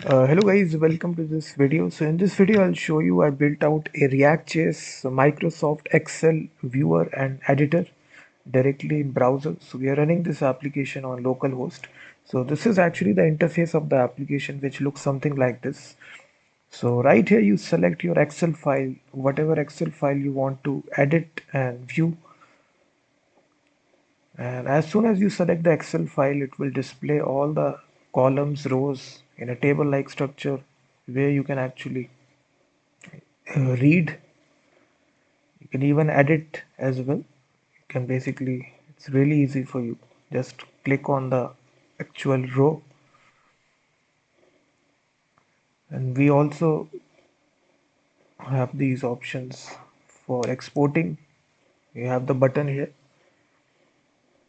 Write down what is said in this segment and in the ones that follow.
Hello guys, welcome to this video. So in this video, I'll show you I built out a React.js Microsoft Excel viewer and editor directly in browser. So we are running this application on localhost. So this is actually the interface of the application, which looks something like this. So right here, you select your Excel file, whatever Excel file you want to edit and view. And as soon as you select the Excel file, it will display all the columns, rows in a table-like structure where you can actually read. You can even edit as well. You can basically, it's really easy for you. Just click on the actual row. And we also have these options for exporting. You have the button here.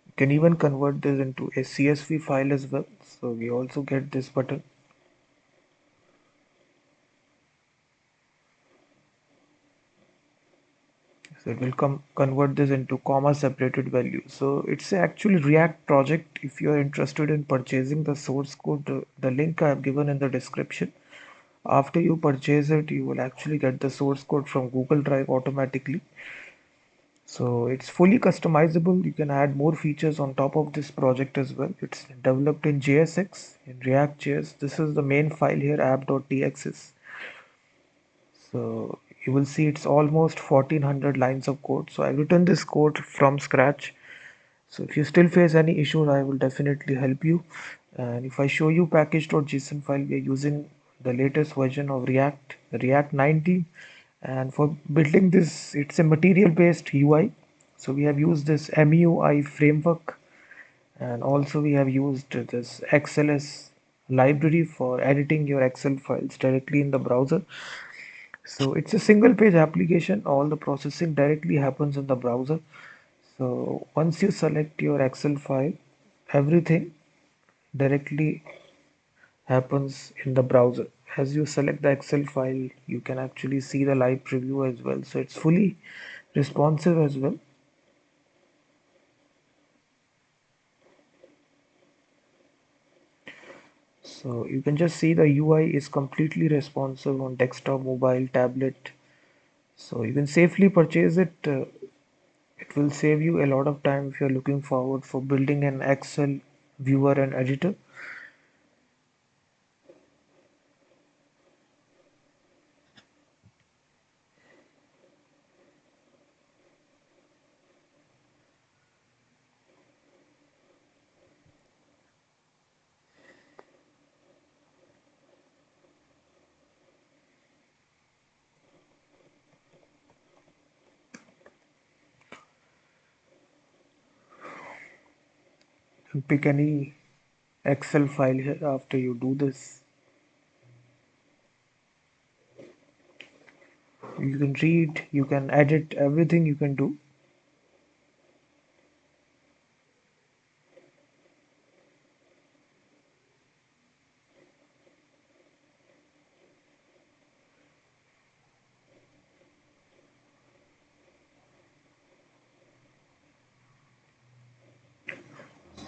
You can even convert this into a CSV file as well. So we also get this button. So it will convert this into comma separated value. So it's actually React project. If you are interested in purchasing the source code, the link I have given in the description. After you purchase it, you will actually get the source code from Google Drive automatically. So it's fully customizable. You can add more features on top of this project as well. It's developed in JSX, in React.js. This is the main file here, app.txs. So you will see it's almost 1400 lines of code. So I've written this code from scratch. So if you still face any issues, I will definitely help you. And if I show you package.json file, we are using the latest version of React 19. And for building this, it's a material based UI. So we have used this MUI framework, and also we have used this XLS library for editing your Excel files directly in the browser. So it's a single page application. All the processing directly happens in the browser. So once you select your Excel file, everything directly happens in the browser. As you select the Excel file, you can actually see the live preview as well. So it's fully responsive as well. So you can just see the UI is completely responsive on desktop, mobile, tablet. So you can safely purchase it. It will save you a lot of time if you're looking forward for building an Excel viewer and editor. You can pick any Excel file here after you do this. You can read, you can edit, everything you can do.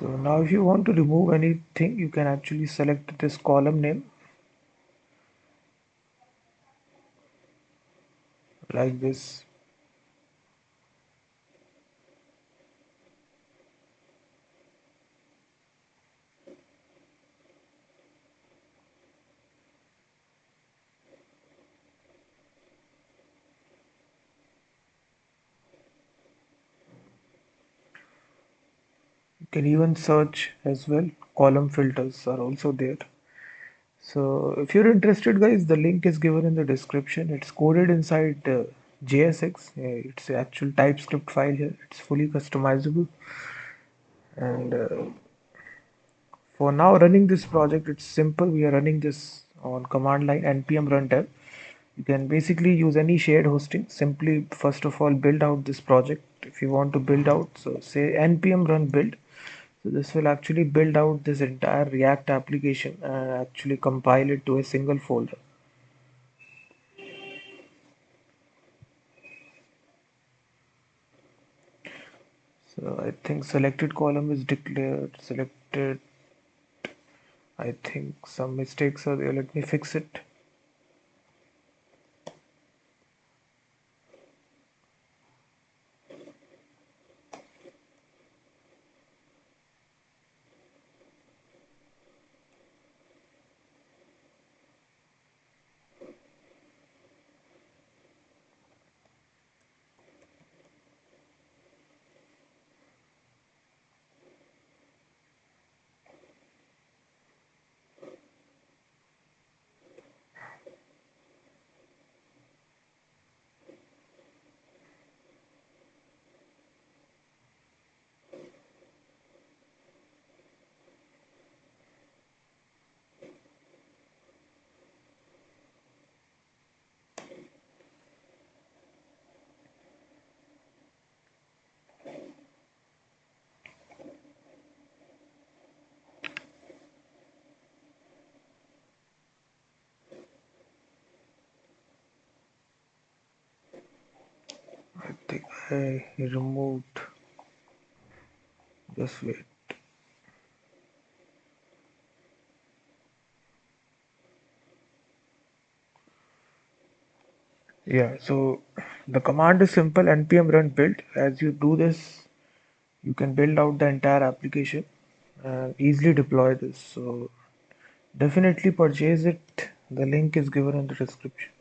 So now if you want to remove anything, you can actually select this column name like this. You can even search as well. Column filters are also there. So if you're interested, guys, the link is given in the description. It's coded inside JSX. It's an actual TypeScript file here. It's fully customizable. And for now, running this project, it's simple. We are running this on command line npm run dev. You can basically use any shared hosting. Simply, first of all, build out this project. If you want to build out, so say npm run build. So this will actually build out this entire React application and actually compile it to a single folder. So I think selected column is declared. Selected. I think some mistakes are there. Let me fix it. I think I removed. Just wait. Yeah, so the command is simple, npm run build. As you do this, you can build out the entire application and easily deploy this. So definitely purchase it. The link is given in the description.